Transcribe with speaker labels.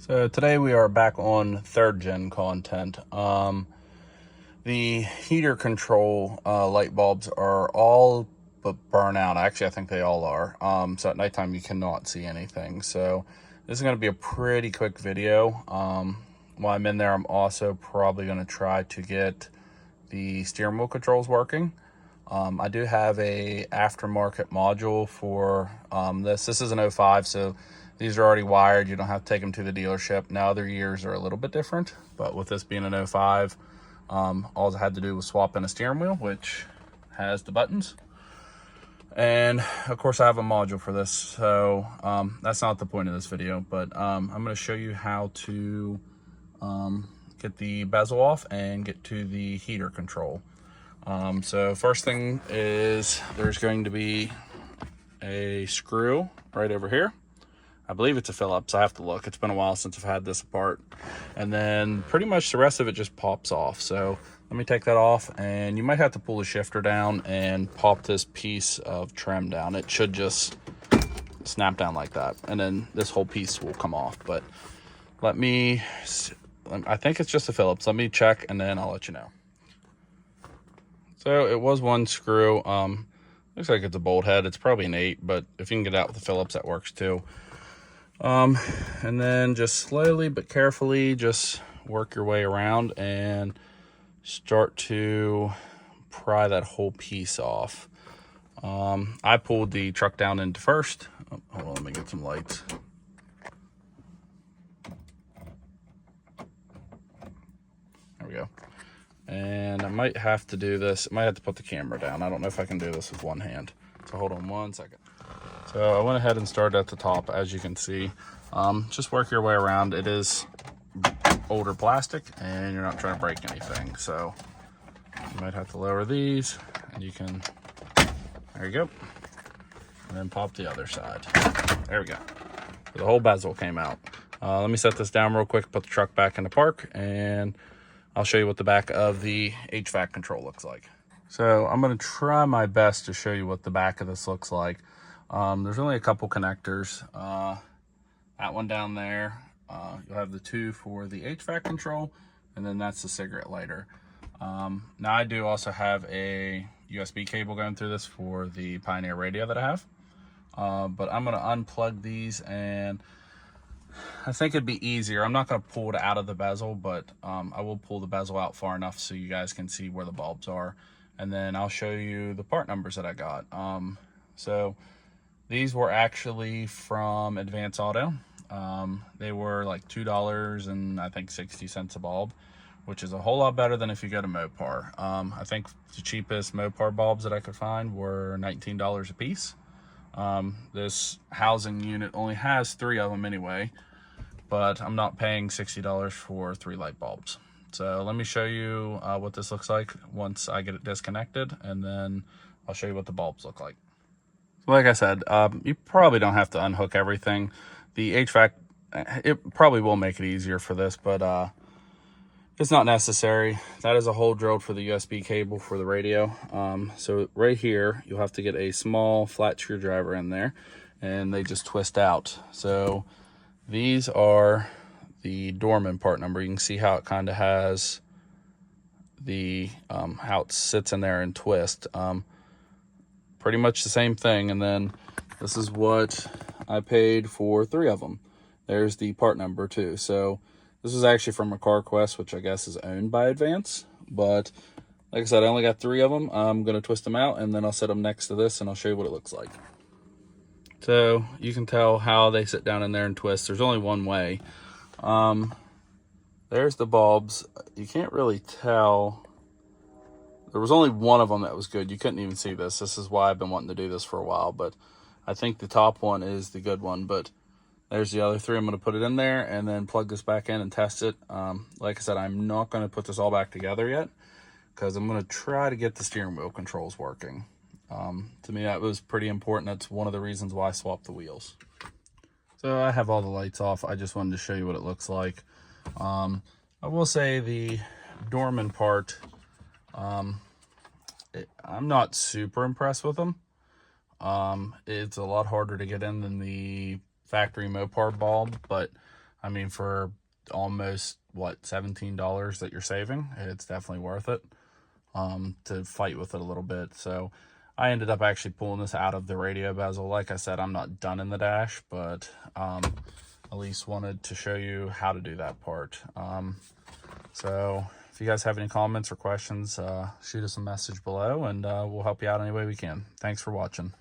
Speaker 1: So today we are back on 3rd gen content. The heater control light bulbs are all but burn out. Actually, I think they all are. So at nighttime you cannot see anything. So this is going to be a pretty quick video. While I'm in there, I'm also probably going to try to get the steering wheel controls working. I do have a aftermarket module for this. This is an 05, so these are already wired. You don't have to take them to the dealership. Now, other years are a little bit different, but with this being an 05, all I had to do was swap in a steering wheel, which has the buttons. And of course, I have a module for this, so that's not the point of this video, but I'm going to show you how to get the bezel off and get to the heater control. So first thing is there's going to be a screw right over here. I believe it's a Phillips. I have to look. It's been a while since I've had this apart. And then pretty much the rest of it just pops off. So let me take that off, and you might have to pull the shifter down and pop this piece of trim down. It should just snap down like that, and then this whole piece will come off. But I think it's just a Phillips. Let me check, and then I'll let you know. So it was one screw. Looks like it's a bolt head. It's probably an 8, but if you can get it out with the Phillips, that works too. And then just slowly but carefully just work your way around and start to pry that whole piece off. I pulled the truck down into first. Oh, hold on, let me get some lights. There we go. And I might have to do this. I might have to put the camera down. I don't know if I can do this with one hand. So hold on one second. So I went ahead and started at the top, as you can see. Just work your way around. It is older plastic, and you're not trying to break anything. So you might have to lower these, and you can, there you go. And then pop the other side. There we go. So the whole bezel came out. Let me set this down real quick, put the truck back into park, and I'll show you what the back of the HVAC control looks like. So I'm going to try my best to show you what the back of this looks like. There's only a couple connectors. That one down there, you'll have the 2 for the HVAC control, and then that's the cigarette lighter. Now I do also have a USB cable going through this for the Pioneer radio that I have. But I'm going to unplug these, and I think it'd be easier. I'm not going to pull it out of the bezel, but I will pull the bezel out far enough so you guys can see where the bulbs are. And then I'll show you the part numbers that I got. So these were actually from Advance Auto. They were like $2 and I think 60 cents a bulb, which is a whole lot better than if you go to Mopar. I think the cheapest Mopar bulbs that I could find were $19 a piece. This housing unit only has 3 of them anyway, but I'm not paying $60 for 3 light bulbs. So let me show you what this looks like once I get it disconnected, and then I'll show you what the bulbs look like. Like I said, you probably don't have to unhook everything. The HVAC, it probably will make it easier for this, but it's not necessary. That is a hole drilled for the USB cable for the radio. So right here, you'll have to get a small flat screwdriver in there, and they just twist out. So these are the Dorman part number. You can see how it kind of has the, how it sits in there and twist. Pretty much the same thing. And then this is what I paid for 3 of them. There's the part number too. So this is actually from a CarQuest, which I guess is owned by Advance. But like I said, I only got 3 of them. I'm going to twist them out, and then I'll set them next to this, and I'll show you what it looks like. So you can tell how they sit down in there and twist. There's only one way. There's the bulbs. You can't really tell. There was only one of them that was good. You couldn't even see this. This is why I've been wanting to do this for a while, but I think the top one is the good one. But there's the other 3. I'm going to put it in there and then plug this back in and test it. Like I said, I'm not going to put this all back together yet because I'm going to try to get the steering wheel controls working. To me, that was pretty important. That's one of the reasons why I swapped the wheels. So I have all the lights off. I just wanted to show you what it looks like. I will say the Dorman part, I'm not super impressed with them. It's a lot harder to get in than the factory Mopar bulb, but I mean, for almost, what, $17 that you're saving, it's definitely worth it to fight with it a little bit. So I ended up actually pulling this out of the radio bezel. Like I said, I'm not done in the dash, but at least wanted to show you how to do that part. So if you guys have any comments or questions, shoot us a message below, and we'll help you out any way we can. Thanks for watching.